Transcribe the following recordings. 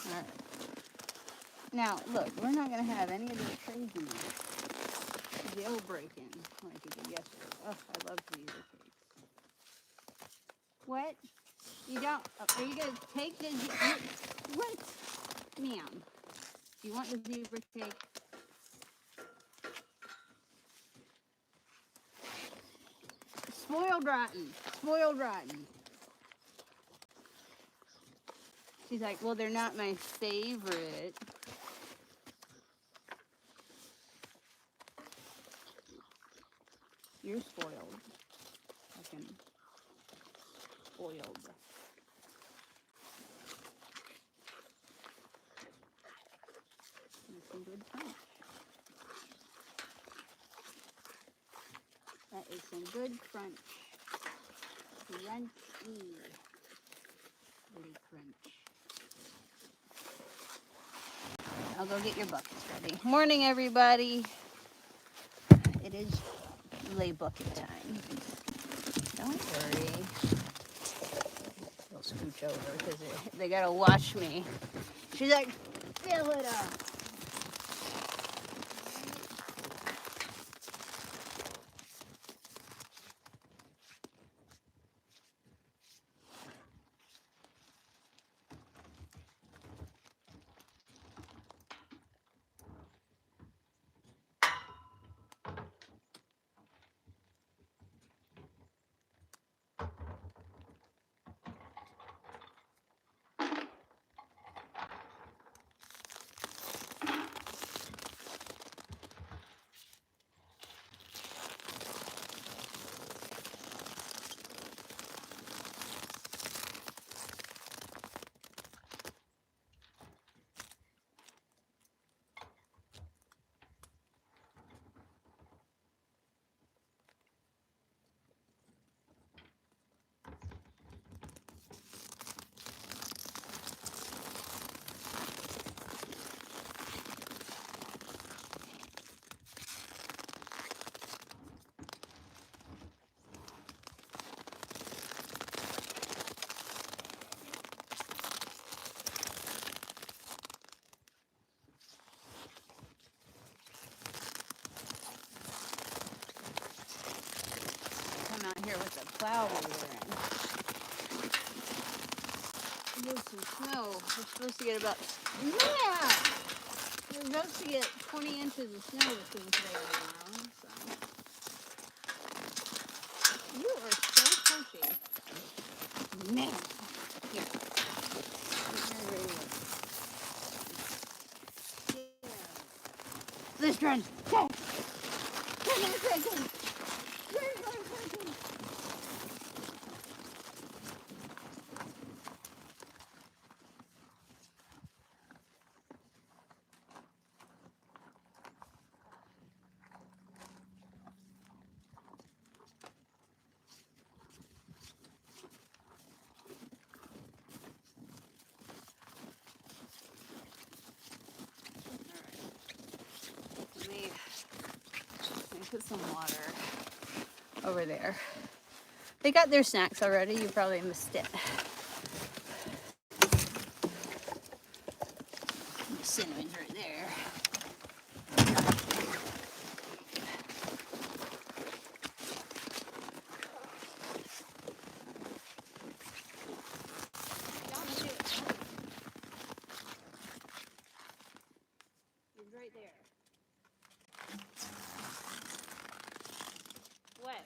Alright. Now, look, we're not going to have any of these trays in there. Jailbreaking, like you did yesterday. Oh, I love zebra cakes. What? You don't, are you going to take the, what? Ma'am, do you want the zebra cake? Spoiled rotten. Spoiled rotten. She's like, well, they're not my favorite. You're spoiled. Fucking spoiled. That's some good crunch. That is some good crunch. Crunchy. Really crunch. I'll go get your buckets ready. Morning, everybody. It is lay bucket time. Don't worry. They'll scooch over because they gotta wash me. She's like, fill it up. Out here with the plow we were in. There's some snow. We're supposed to get about, yeah! We're supposed to get 20 inches of snow between today and tomorrow, so. You are so pushy. Man. Here. This run. Okay. Put some water over there. They got their snacks already. You probably missed it. The cinnamon's right there. It's right there. What?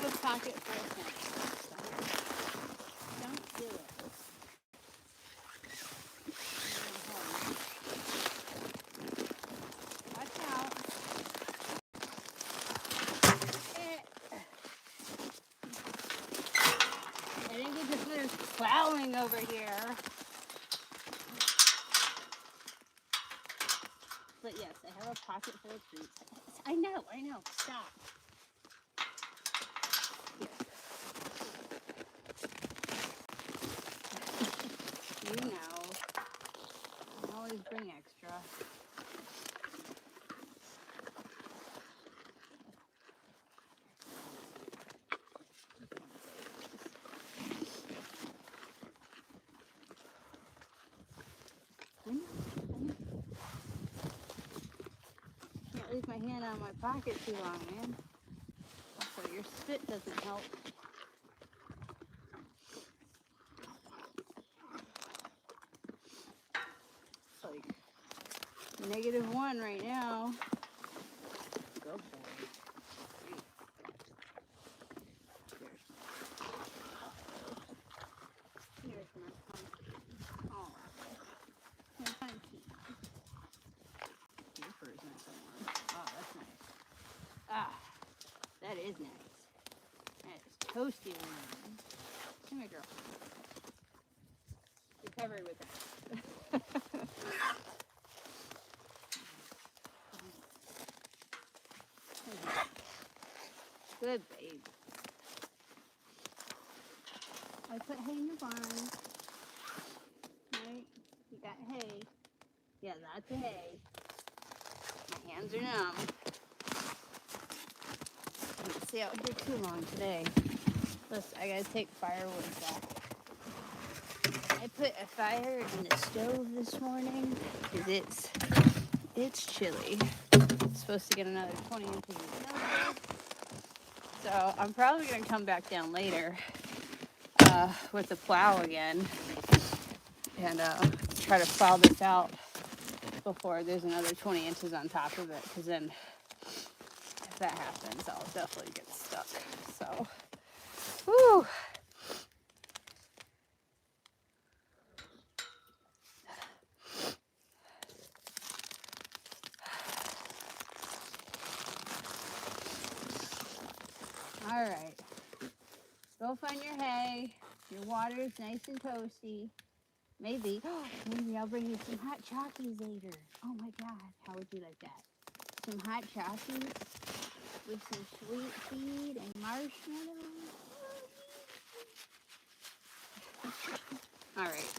have a pocket full of snacks. Don't do it. Watch out. I didn't get to finish plowing over here. But yes, I have a pocket full of treats. I know. Stop. You know. I always bring extra. Can't leave my hand out of my pocket too long, man. Also, your spit doesn't help. It's like -1 right now. Go boy. Here's my pumpkin. Oh, my pumpkin. Your fur is nice and warm. Oh, that's nice. Ah, that is nice. That is toasty warm. Come here, girl. You're covered with that. Good baby. I put hay in your barn. Right? You got hay. Yeah, lots of hay. My hands are numb. I can't stay out here too long today. Listen, I gotta take firewood back. I put a fire in the stove this morning because it's chilly. It's supposed to get another 20 inches of snow. So I'm probably gonna come back down later with the plow again and try to plow this out before there's another 20 inches on top of it, because then if that happens, I'll definitely get stuck. So, whew. All right, go find your hay. Your water's nice and toasty. Maybe I'll bring you some hot Chockies later. Oh my God, how would you like that? Some hot Chockies with some sweet feed and marshmallows. All right.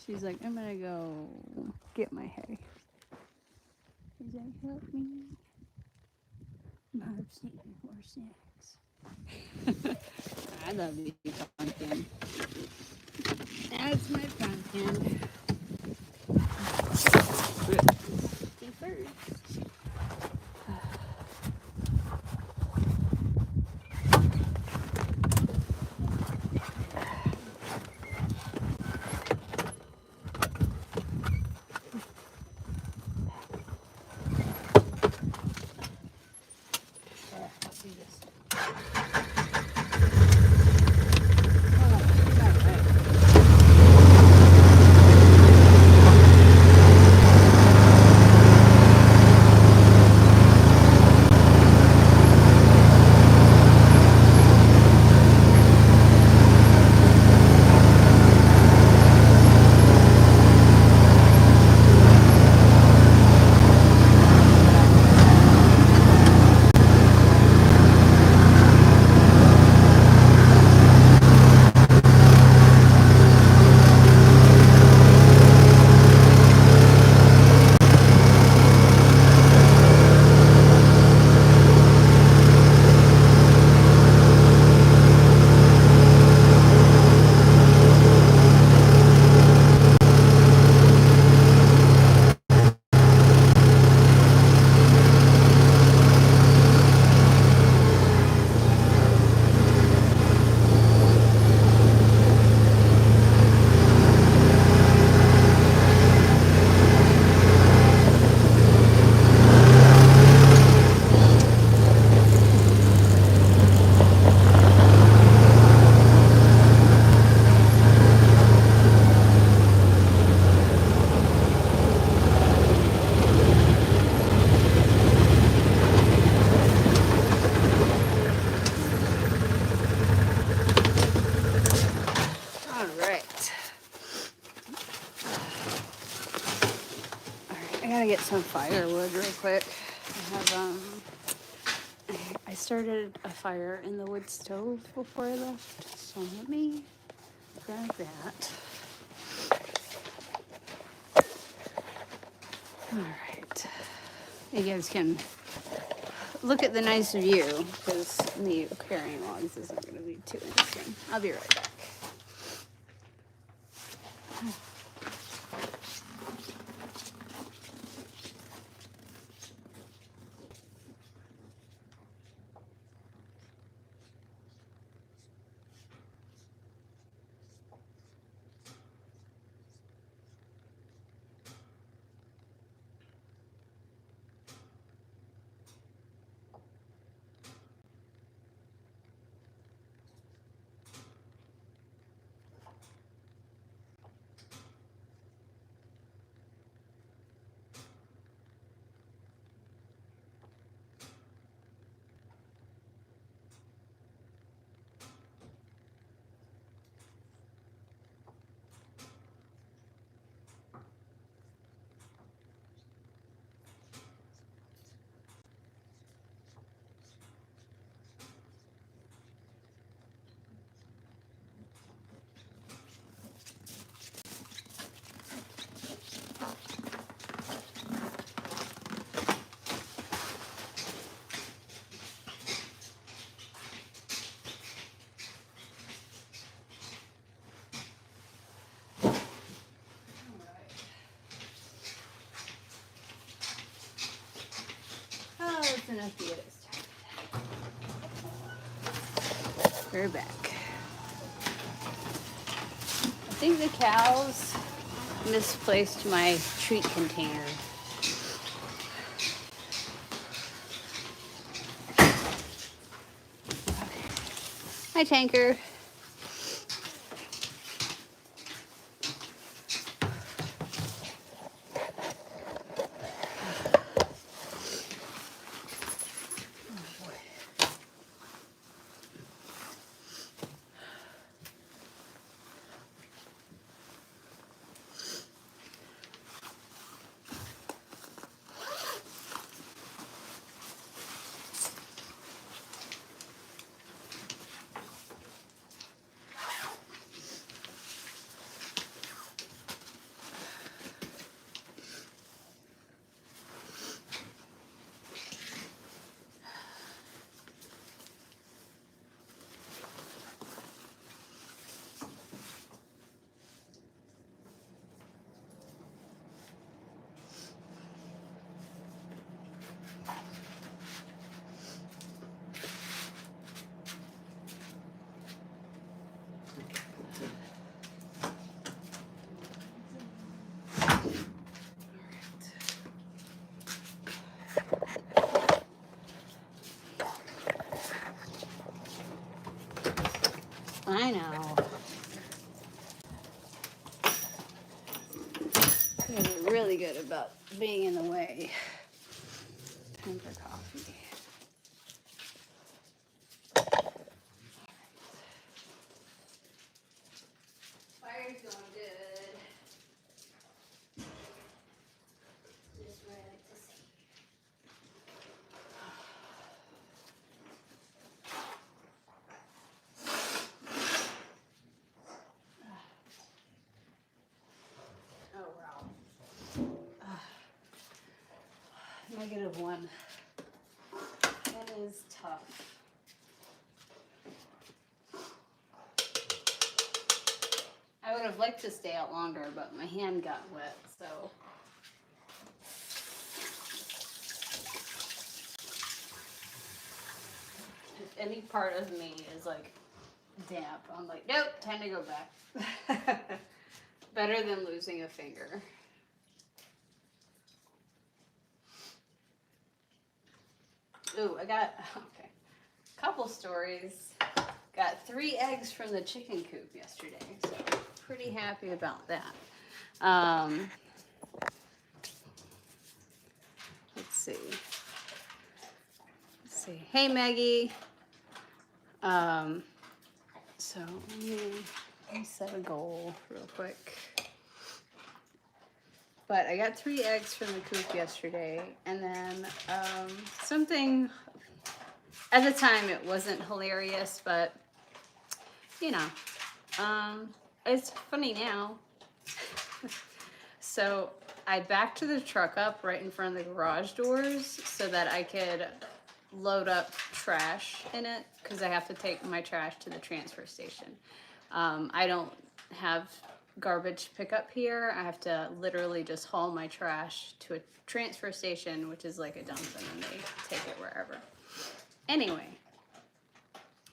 She's like, I'm gonna go get my hay. She's like, help me. I'm sneaking for snacks. I love you, pumpkin. That's my pumpkin. See first. firewood real quick. I have I started a fire in the wood stove before I left, so let me grab that. All right, you guys can look at the nice view because me carrying logs isn't going to be too interesting. I'll be right back. That's enough to get it started. We're back. I think the cows misplaced my treat container. Hi, Tanker. I know. They're really good about being in the way. Time for coffee. Fire's going good. Just ready to see. Oh, wow. -1. That is tough. I would have liked to stay out longer, but my hand got wet, so. If any part of me is like damp, I'm like, nope, time to go back. Better than losing a finger. Ooh, I got, okay, couple stories. Got 3 eggs from the chicken coop yesterday, so pretty happy about that. Let's see. Hey, Maggie. So let me set a goal real quick. But I got 3 eggs from the coop yesterday, and then something, at the time it wasn't hilarious, but you know, it's funny now. So I backed the truck up right in front of the garage doors so that I could load up trash in it, because I have to take my trash to the transfer station. I don't have garbage pickup here. I have to literally just haul my trash to a transfer station, which is like a dump, and then they take it wherever. Anyway,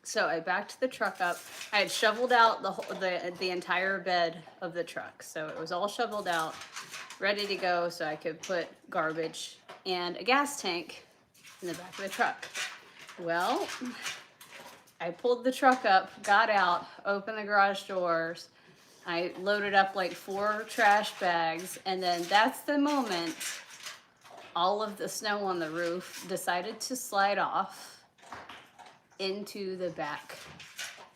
so I backed the truck up. I had shoveled out the entire bed of the truck, so it was all shoveled out, ready to go, so I could put garbage and a gas tank in the back of the truck. Well, I pulled the truck up, got out, opened the garage doors. I loaded up like 4 trash bags, and then that's the moment all of the snow on the roof decided to slide off into the back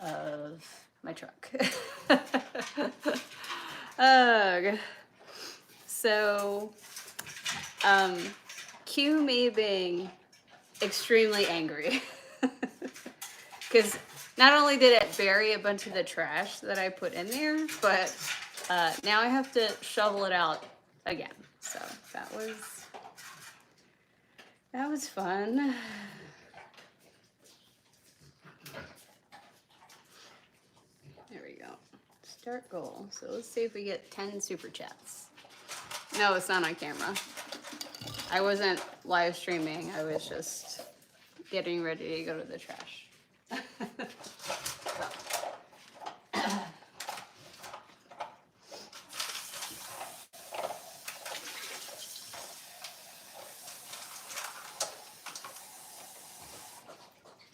of my truck. Ugh. So, cue me being extremely angry. Because not only did it bury a bunch of the trash that I put in there, but now I have to shovel it out again. So that was fun. There we go. Start goal. So let's see if we get 10 super chats. No, it's not on camera. I wasn't live streaming. I was just getting ready to go to the trash.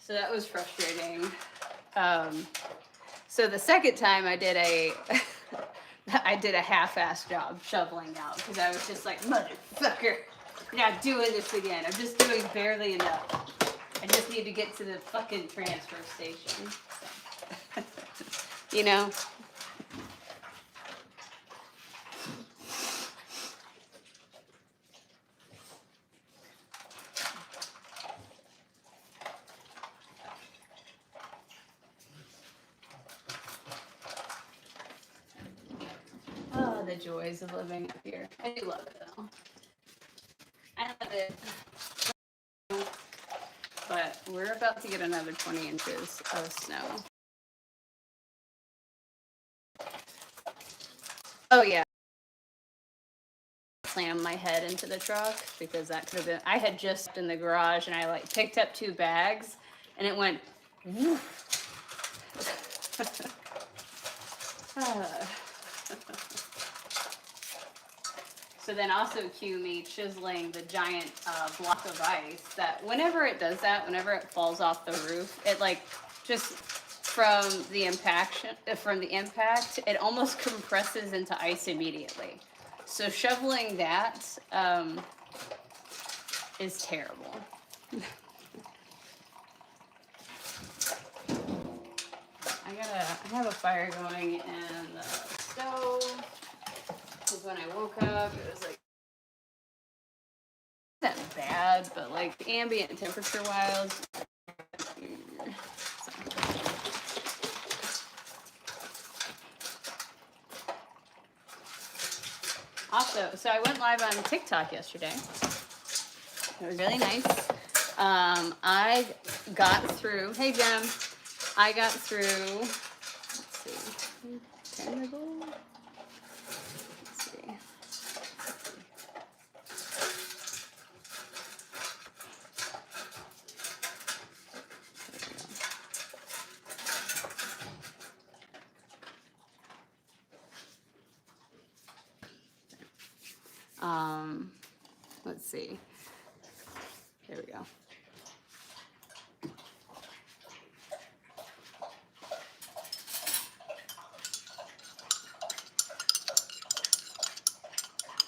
So that was frustrating. So the second time I did a half-assed job shoveling out, because I was just like, motherfucker, I'm not doing this again. I'm just doing barely enough. I just need to get to the fucking transfer station. So. You know? Oh, the joys of living up here. I do love it though. I love it. But we're about to get another 20 inches of snow. Oh yeah. Slam my head into the truck, because that could have been, I had just in the garage and I like picked up 2 bags and it went woof. So then also cue me chiseling the giant block of ice that whenever it does that, whenever it falls off the roof, it like just from the impact, it almost compresses into ice immediately. So shoveling that is terrible. I have a fire going in the stove. Because when I woke up, it was like, not that bad, but like ambient temperature wise. Also, so I went live on TikTok yesterday. It was really nice. I got through, hey Jem, I got through, let's see, turn the bowl. Let's see. Let's see. There we go.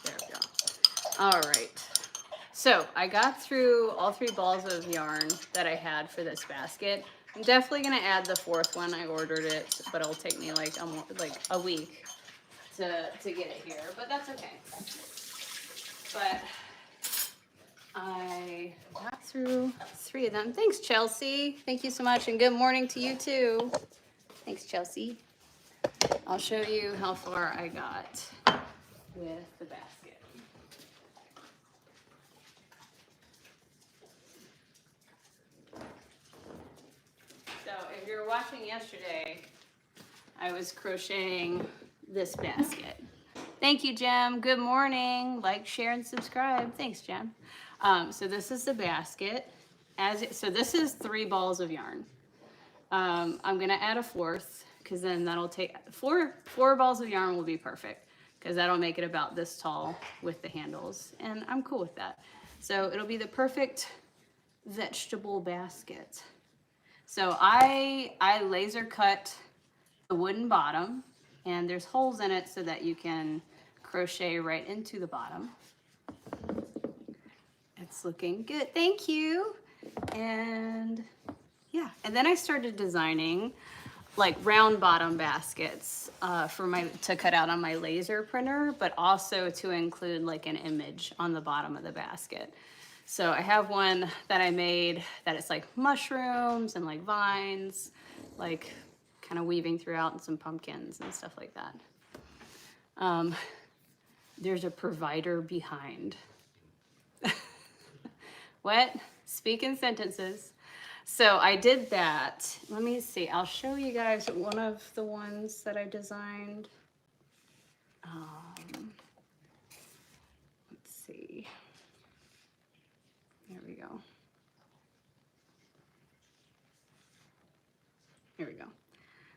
There we go. All right. So I got through all 3 balls of yarn that I had for this basket. I'm definitely gonna add the 4th one. I ordered it, but it'll take me like a week to get it here. But that's okay. but I got through 3 of them. Thanks, Chelsea. Thank you so much, and good morning to you too. Thanks, Chelsea. I'll show you how far I got with the basket. So if you're watching yesterday, I was crocheting this basket. Thank you, Jem. Good morning. Like, share, and subscribe. Thanks, Jem. So this is the basket. So this is 3 balls of yarn. I'm gonna add a 4th because then that'll take 4 balls of yarn will be perfect because that'll make it about this tall with the handles, and I'm cool with that. So it'll be the perfect vegetable basket. So I laser cut the wooden bottom, and there's holes in it so that you can crochet right into the bottom. It's looking good, thank you. And yeah, and then I started designing like round bottom baskets to cut out on my laser printer, but also to include like an image on the bottom of the basket. So I have one that I made that it's like mushrooms and like vines, like kind of weaving throughout, and some pumpkins and stuff like that. There's a provider behind. What? Speak in sentences. So I did that. Let me see. I'll show you guys one of the ones that I designed. Let's see. There we go. Here we go.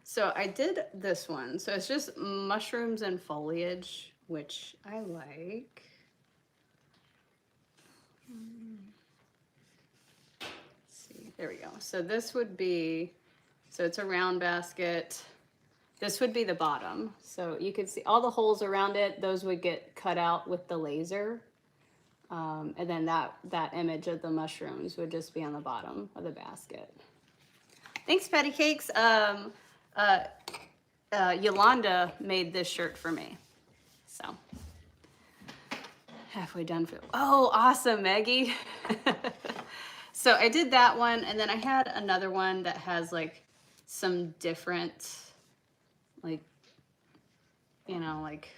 So I did this one. So it's just mushrooms and foliage, which I like. Let's see. There we go. So this would be, so it's a round basket. This would be the bottom. So you could see all the holes around it. Those would get cut out with the laser. And then that image of the mushrooms would just be on the bottom of the basket. Thanks, Patty Cakes. Yolanda made this shirt for me. So halfway done for, oh, awesome, Maggie. So I did that one, and then I had another one that has like some different, like, you know, like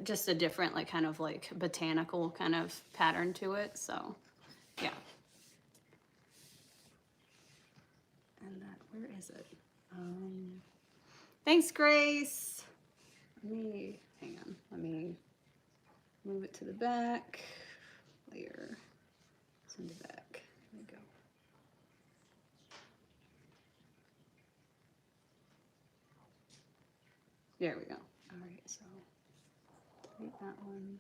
just a different, like kind of like botanical kind of pattern to it. So yeah. And that, where is it? Thanks, Grace. Hang on, let me move it to the back. Layer, send it back. There we go. There we go. All right, so take that one.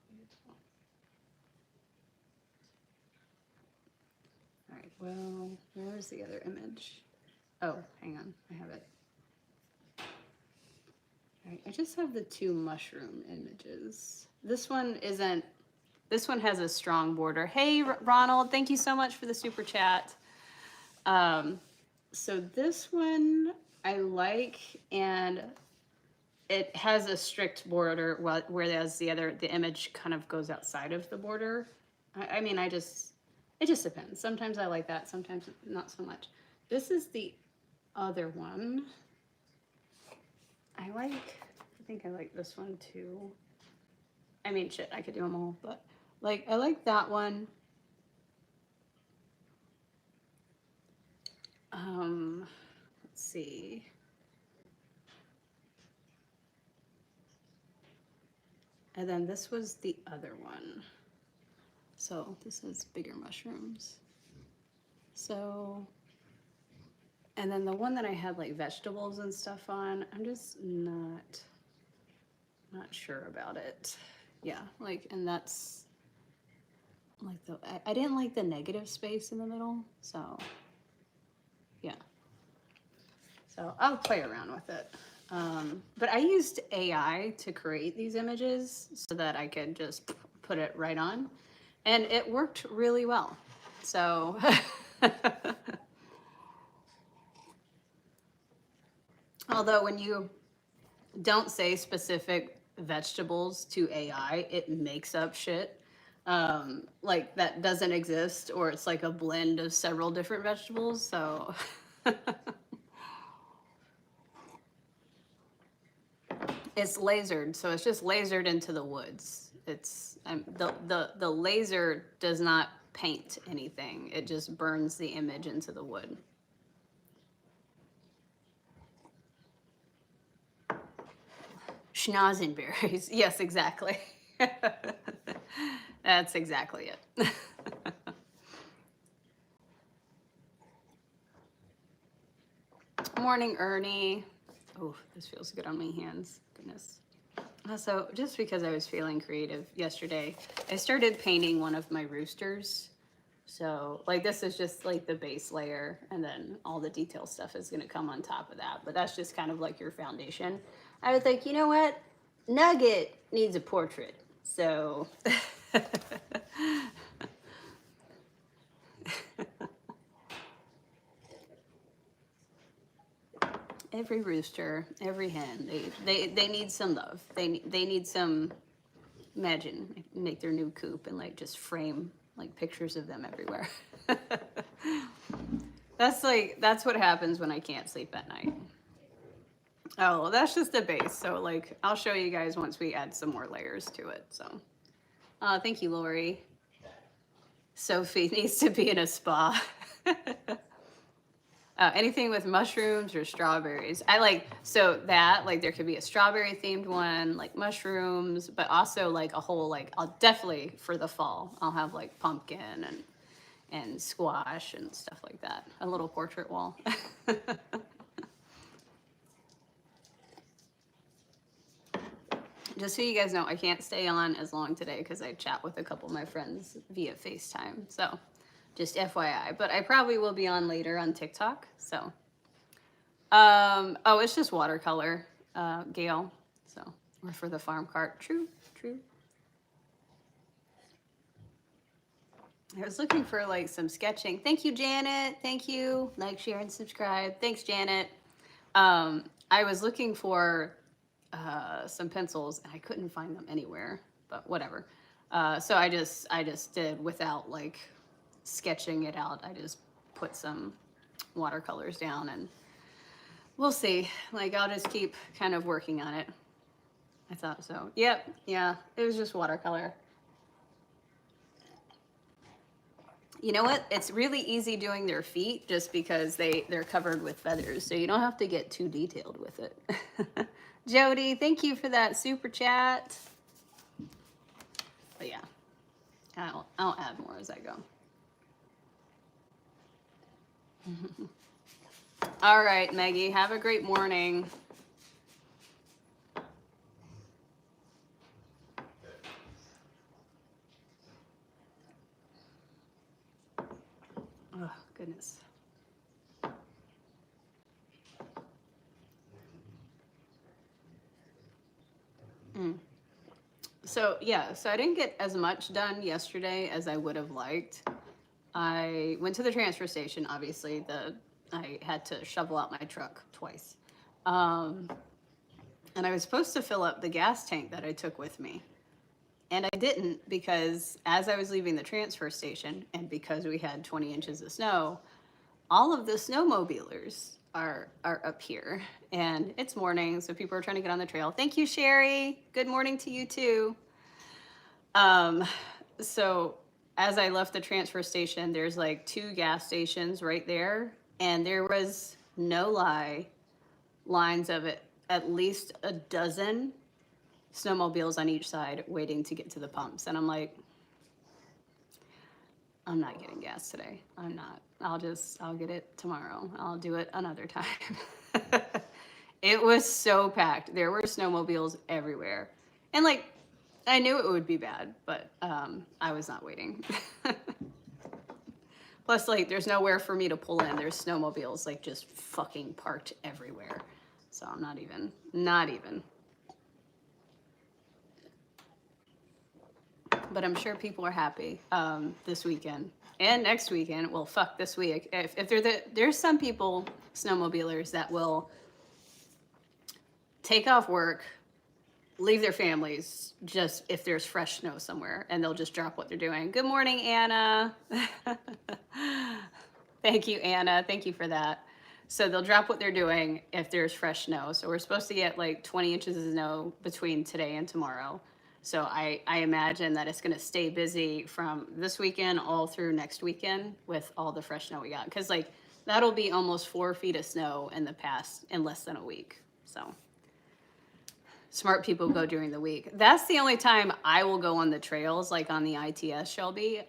Beautiful. All right, well, where's the other image? Oh, hang on, I have it. All right, I just have the 2 mushroom images. This one has a strong border. Hey, Ronald, thank you so much for the super chat. So this one I like, and it has a strict border, whereas the image kind of goes outside of the border. I mean, it just depends. Sometimes I like that, sometimes not so much. This is the other one. I think I like this one too. I mean, shit, I could do them all, but like, I like that one. Let's see. And then this was the other one. So this is bigger mushrooms. So, and then the one that I had like vegetables and stuff on, I'm just not sure about it. Yeah, like, and that's like I didn't like the negative space in the middle, so yeah. So I'll play around with it. But I used AI to create these images so that I could just put it right on, and it worked really well. So although when you don't say specific vegetables to AI. It makes up shit. Like that doesn't exist, or it's like a blend of several different vegetables. So it's lasered, so it's just lasered into the woods. It's the laser does not paint anything. It just burns the image into the wood. Schnozzenberries. Yes, exactly. That's exactly it. Morning, Ernie. Oh, this feels good on my hands. Goodness. So just because I was feeling creative yesterday, I started painting one of my roosters. So like this is just like the base layer, and then all the detail stuff is going to come on top of that. But that's just kind of like your foundation. I was like, you know what? Nugget needs a portrait. So every rooster, every hen, they need some love. They need some. Imagine make their new coop and like just frame like pictures of them everywhere. That's what happens when I can't sleep at night. Oh, well, that's just the base. So like I'll show you guys once we add some more layers to it. So thank you, Lori. Sophie needs to be in a spa. Anything with mushrooms or strawberries. I like, so that, like, there could be a strawberry themed one, like mushrooms, but also like a whole, like, I'll definitely for the fall, I'll have like pumpkin and squash and stuff like that. A little portrait wall. Just so you guys know, I can't stay on as long today because I chat with a couple of my friends via FaceTime. So just FYI, but I probably will be on later on TikTok. So oh, it's just watercolor, Gail. So, or for the farm cart. True, true. I was looking for like some sketching. Thank you, Janet. Thank you. Like, share, and subscribe. Thanks, Janet. I was looking for some pencils and I couldn't find them anywhere, but whatever. So I just did without like sketching it out. I just put some watercolors down and we'll see. Like, I'll just keep kind of working on it. I thought so. Yep. Yeah. It was just watercolor. You know what? It's really easy doing their feet just because they're covered with feathers. So you don't have to get too detailed with it. Jody, thank you for that super chat. But yeah, I'll add more as I go. All right, Maggie, have a great morning. Oh, goodness. So yeah, so I didn't get as much done yesterday as I would have liked. I went to the transfer station, obviously. I had to shovel out my truck twice. And I was supposed to fill up the gas tank that I took with me. And I didn't because as I was leaving the transfer station, and because we had 20 inches of snow, all of the snowmobilers are up here. And it's morning, so people are trying to get on the trail. Thank you, Sherry. Good morning to you too. So as I left the transfer station, there's like 2 gas stations right there. And there was, no lie, lines of it, at least a dozen snowmobiles on each side waiting to get to the pumps. And I'm like, I'm not getting gas today. I'm not. I'll get it tomorrow. I'll do it another time. It was so packed. There were snowmobiles everywhere. And like, I knew it would be bad, but I was not waiting. Plus, like, there's nowhere for me to pull in. There's snowmobiles, like, just fucking parked everywhere. So I'm not even. But I'm sure people are happy this weekend and next weekend. Well, fuck, this week. If there's some people, snowmobilers, that will take off work, leave their families just if there's fresh snow somewhere, and they'll just drop what they're doing. Good morning, Anna. Thank you, Anna. Thank you for that. So they'll drop what they're doing if there's fresh snow. So we're supposed to get like 20 inches of snow between today and tomorrow. So I imagine that it's going to stay busy from this weekend all through next weekend with all the fresh snow we got. Because like that'll be almost 4 feet of snow in less than a week. So smart people go during the week. That's the only time I will go on the trails, like on the ITS, Shelby.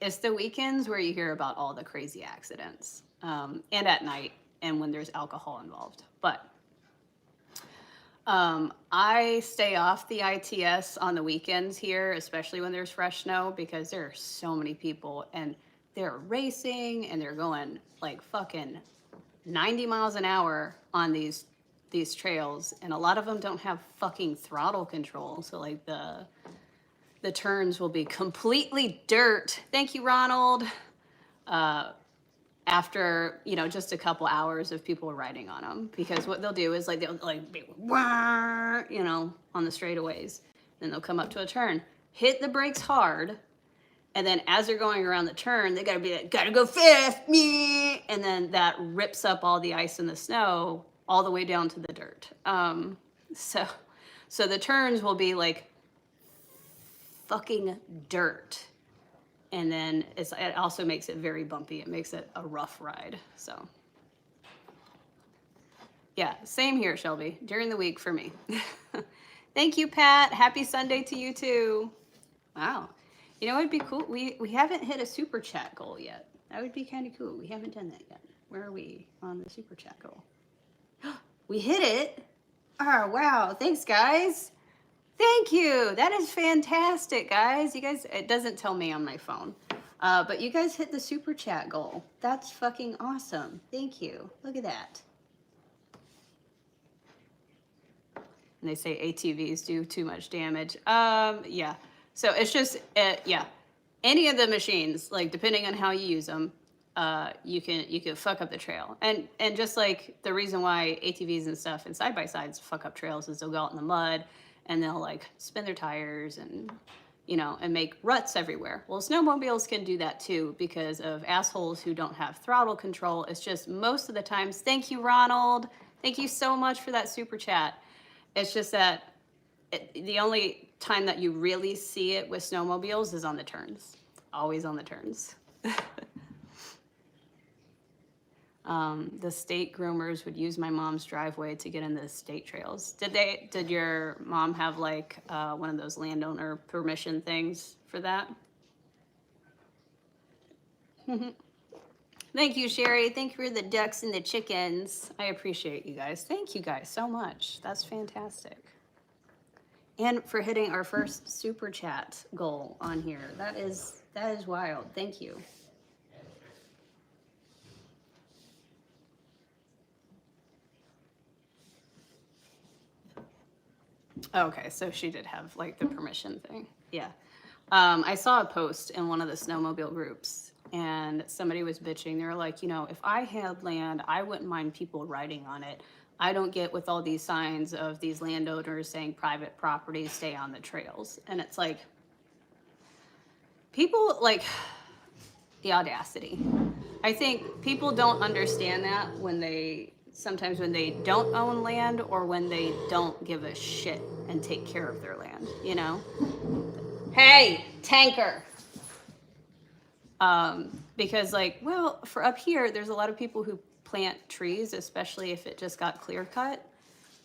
It's the weekends where you hear about all the crazy accidents, and at night, and when there's alcohol involved. But I stay off the ITS on the weekends here, especially when there's fresh snow, because there are so many people, and they're racing, and they're going like fucking 90 miles an hour on these trails, and a lot of them don't have fucking throttle control. So like the turns will be completely dirt. Thank you, Ronald. After, you know, just a couple hours of people riding on them, because what they'll do is like they'll like be, you know, on the straightaways. Then they'll come up to a turn, hit the brakes hard, and then as they're going around the turn, they gotta be like, gotta go fast, and then that rips up all the ice and the snow all the way down to the dirt. So the turns will be like fucking dirt. And then it also makes it very bumpy. It makes it a rough ride. So yeah, same here, Shelby, during the week for me. Thank you, Pat. Happy Sunday to you too. Wow. You know, it'd be cool. We haven't hit a super chat goal yet. That would be kind of cool. We haven't done that yet. Where are we on the super chat goal? We hit it. Oh, wow. Thanks, guys. Thank you. That is fantastic, guys. You guys, it doesn't tell me on my phone, but you guys hit the super chat goal. That's fucking awesome. Thank you. Look at that. And they say ATVs do too much damage. Yeah. So it's just, yeah. Any of the machines, like depending on how you use them, you can fuck up the trail. And just like the reason why ATVs and stuff and side-by-sides fuck up trails is they'll go out in the mud and they'll like spin their tires and, you know, and make ruts everywhere. Well, snowmobiles can do that too because of assholes who don't have throttle control. It's just most of the times, thank you, Ronald. Thank you so much for that super chat. It's just that the only time that you really see it with snowmobiles is on the turns. Always on the turns. The state groomers would use my mom's driveway to get into the state trails. Did your mom have like one of those landowner permission things for that? Thank you, Sherry. Thank you for the ducks and the chickens. I appreciate you guys. Thank you guys so much. That's fantastic. And for hitting our first super chat goal on here. That is wild. Thank you. Okay, so she did have like the permission thing. Yeah. I saw a post in one of the snowmobile groups and somebody was bitching. They were like, you know, if I had land, I wouldn't mind people riding on it. I don't get with all these signs of these landowners saying private property, stay on the trails. And it's like, people like the audacity. I think people don't understand that sometimes when they don't own land or when they don't give a shit and take care of their land, you know? Hey, tanker. Because like, well, for up here, there's a lot of people who plant trees, especially if it just got clear cut.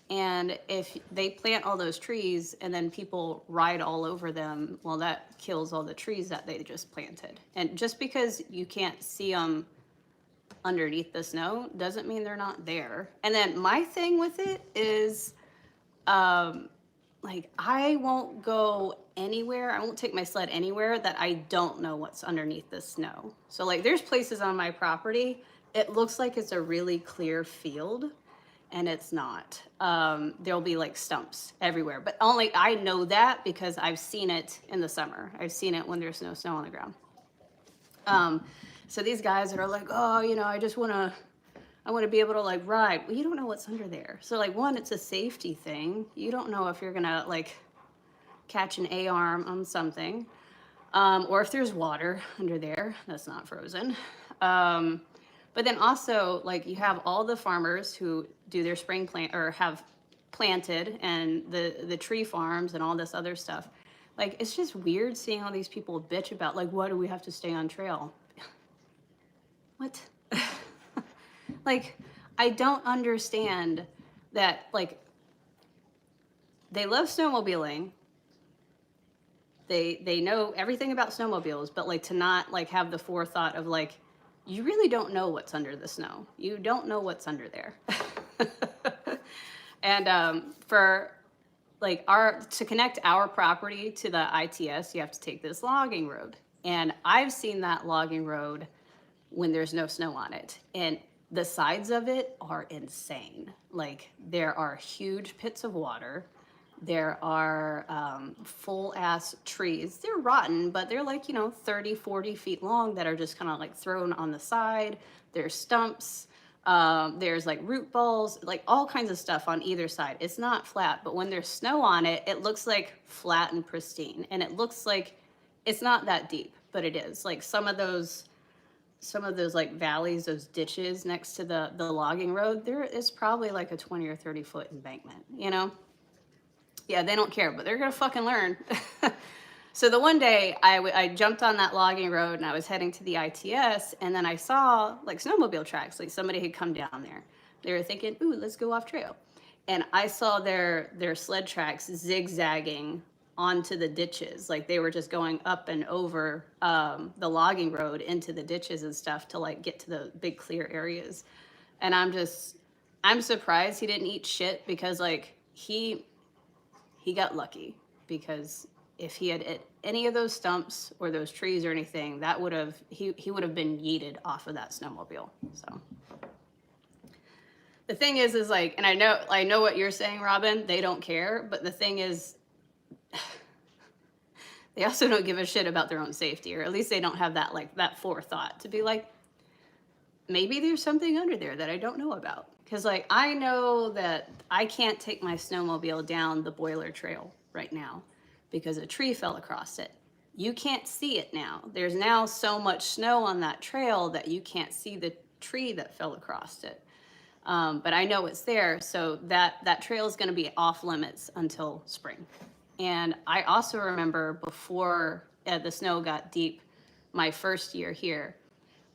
And if they plant all those trees and then people ride all over them, well, that kills all the trees that they just planted. And just because you can't see them underneath the snow doesn't mean they're not there. And then my thing with it is, like, I won't go anywhere. I won't take my sled anywhere that I don't know what's underneath the snow. So like there's places on my property, it looks like it's a really clear field and it's not. There'll be like stumps everywhere, but only I know that because I've seen it in the summer. I've seen it when there's no snow on the ground. So these guys that are like, oh, you know, I just want to I want to be able to like ride. Well, you don't know what's under there. So like one, it's a safety thing. You don't know if you're gonna like catch an A-arm on something, or if there's water under there that's not frozen. But then also like you have all the farmers who do their spring plant or have planted, and the tree farms and all this other stuff. Like it's just weird seeing all these people bitch about like, why do we have to stay on trail? What? Like, I don't understand that, like, they love snowmobiling. They know everything about snowmobiles, but like to not like have the forethought of like, you really don't know what's under the snow. You don't know what's under there. And for like to connect our property to the ITS, you have to take this logging road. And I've seen that logging road when there's no snow on it. And the sides of it are insane. Like there are huge pits of water. There are full ass trees. They're rotten, but they're like, 30, 40 feet long that are just kind of like thrown on the side. There's stumps. There's like root balls, like all kinds of stuff on either side. It's not flat, but when there's snow on it, it looks like flat and pristine. And it looks like it's not that deep, but it is. Like some of those like valleys, those ditches next to the logging road, there is probably like a 20 or 30 foot embankment, Yeah, they don't care, but they're gonna fucking learn. So the one day I jumped on that logging road and I was heading to the ITS, and then I saw like snowmobile tracks, like somebody had come down there. They were thinking, ooh, let's go off trail. And I saw their sled tracks zigzagging onto the ditches. Like they were just going up and over the logging road into the ditches and stuff to like get to the big clear areas. And I'm surprised he didn't eat shit, because like he got lucky, because if he had hit any of those stumps or those trees or anything, that would have, he would have been yeeted off of that snowmobile. So the thing is like, and I know what you're saying, Robin, they don't care, but the thing is, they also don't give a shit about their own safety, or at least they don't have that like that forethought to be like, maybe there's something under there that I don't know about. Because like I know that I can't take my snowmobile down the Boiler Trail right now because a tree fell across it. You can't see it now. There's now so much snow on that trail that you can't see the tree that fell across it. But I know it's there, so that trail is going to be off limits until spring. And I also remember before the snow got deep, my first year here,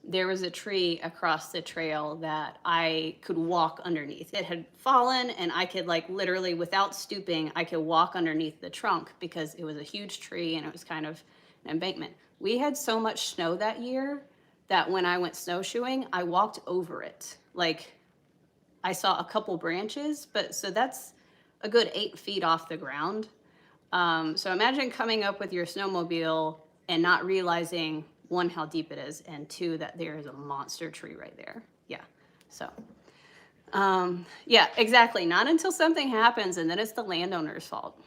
there was a tree across the trail that I could walk underneath. It had fallen, and I could like literally, without stooping, I could walk underneath the trunk because it was a huge tree and it was kind of an embankment. We had so much snow that year that when I went snowshoeing, I walked over it. Like I saw a couple branches, but so that's a good 8 feet off the ground. So imagine coming up with your snowmobile and not realizing, one, how deep it is, and two, that there is a monster tree right there. Yeah. So, yeah, exactly. Not until something happens, and then it's the landowner's fault.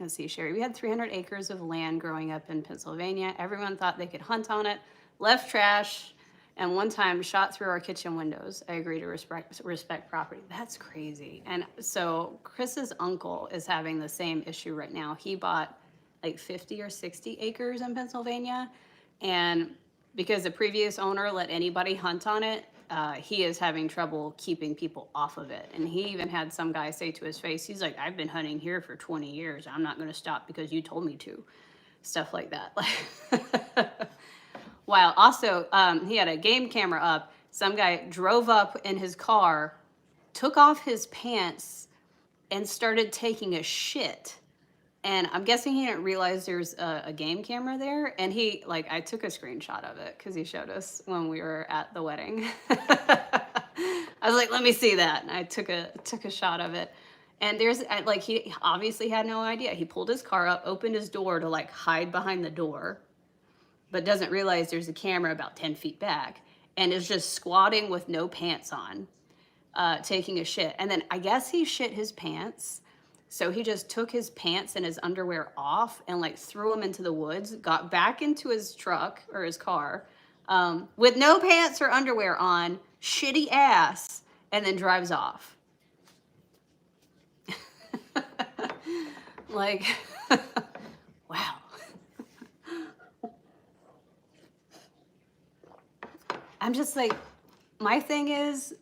Let's see, Sherry. We had 300 acres of land growing up in Pennsylvania. Everyone thought they could hunt on it, left trash, and one time shot through our kitchen windows. I agree to respect property. That's crazy. And so Chris's uncle is having the same issue right now. He bought like 50 or 60 acres in Pennsylvania. And because the previous owner let anybody hunt on it, he is having trouble keeping people off of it. And he even had some guy say to his face, he's like, I've been hunting here for 20 years. I'm not going to stop because you told me to. Stuff like that. While also, he had a game camera up. Some guy drove up in his car, took off his pants, and started taking a shit. And I'm guessing he didn't realize there's a game camera there. And he, like, I took a screenshot of it because he showed us when we were at the wedding. I was like, let me see that. And I took a shot of it. And there's, like, he obviously had no idea. He pulled his car up, opened his door to, like, hide behind the door, but doesn't realize there's a camera about 10 feet back, and is just squatting with no pants on, taking a shit. And then I guess he shit his pants. So he just took his pants and his underwear off and like threw them into the woods, got back into his truck or his car with no pants or underwear on, shitty ass, and then drives off. Like, wow. I'm just like, my thing is,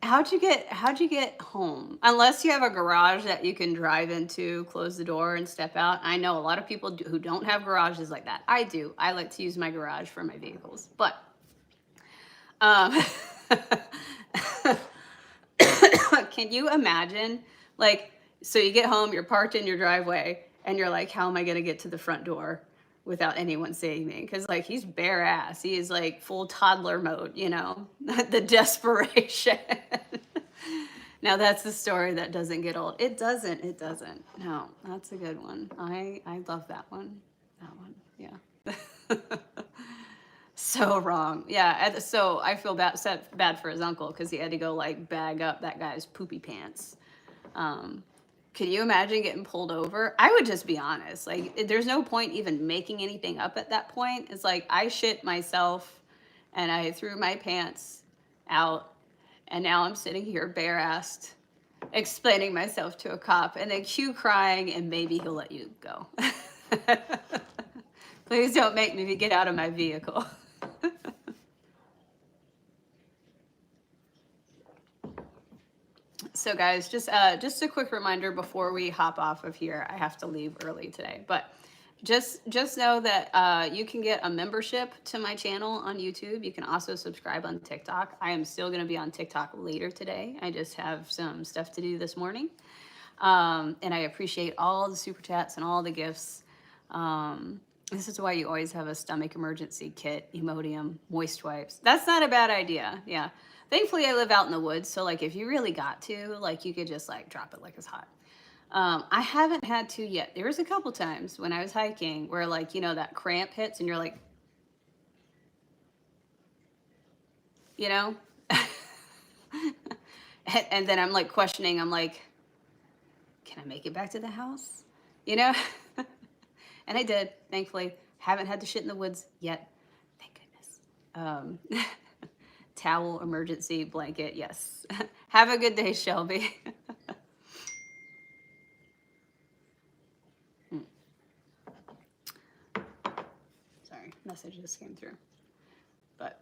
how'd you get home? Unless you have a garage that you can drive into, close the door, and step out. I know a lot of people who don't have garages like that. I do. I like to use my garage for my vehicles, but can you imagine, like, so you get home, you're parked in your driveway, and you're like, how am I gonna get to the front door without anyone seeing me? Because like he's bare ass. He is like full toddler mode, you know, the desperation. Now that's the story that doesn't get old. It doesn't. It doesn't. No, that's a good one. I love that one. That one. Yeah. So wrong. Yeah. So I feel bad for his uncle because he had to go like bag up that guy's poopy pants. Can you imagine getting pulled over? I would just be honest. Like, there's no point even making anything up at that point. It's like I shit myself and I threw my pants out, and now I'm sitting here bare-assed explaining myself to a cop, and then cue crying, and maybe he'll let you go. Please don't make me get out of my vehicle. So guys, just a quick reminder before we hop off of here. I have to leave early today, but just know that you can get a membership to my channel on YouTube. You can also subscribe on TikTok. I am still going to be on TikTok later today. I just have some stuff to do this morning. And I appreciate all the super chats and all the gifts. This is why you always have a stomach emergency kit, Imodium, moist wipes. That's not a bad idea. Yeah. Thankfully, I live out in the woods, so like if you really got to, like you could just like drop it like it's hot. I haven't had to yet. There was a couple times when I was hiking where like, you know, that cramp hits and you're like, you know? And then I'm like questioning, I'm like, can I make it back to the house? You know? And I did, thankfully. Haven't had to shit in the woods yet. Thank goodness. Towel, emergency blanket, yes. Have a good day, Shelby. Sorry, message just came through. But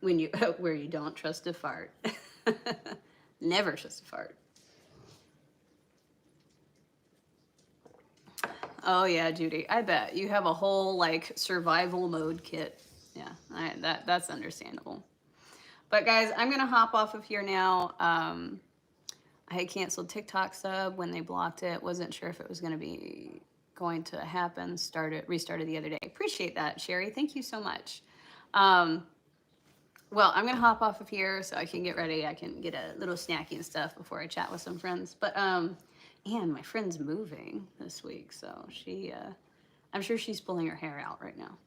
when you where you don't trust a fart. Never trust a fart. Oh yeah, Judy. I bet you have a whole like survival mode kit. Yeah, that's understandable. But guys, I'm gonna hop off of here now. I had canceled TikTok sub when they blocked it. Wasn't sure if it was going to happen. Restarted the other day. Appreciate that, Sherry. Thank you so much. Well, I'm gonna hop off of here so I can get ready. I can get a little snacky and stuff before I chat with some friends. But and my friend's moving this week, so she, I'm sure she's pulling her hair out right now.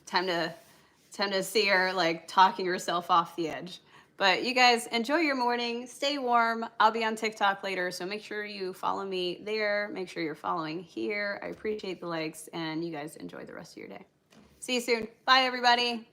Time to see her like talking herself off the edge. But you guys enjoy your morning. Stay warm. I'll be on TikTok later, so make sure you follow me there. Make sure you're following here. I appreciate the likes, and you guys enjoy the rest of your day. See you soon. Bye, everybody.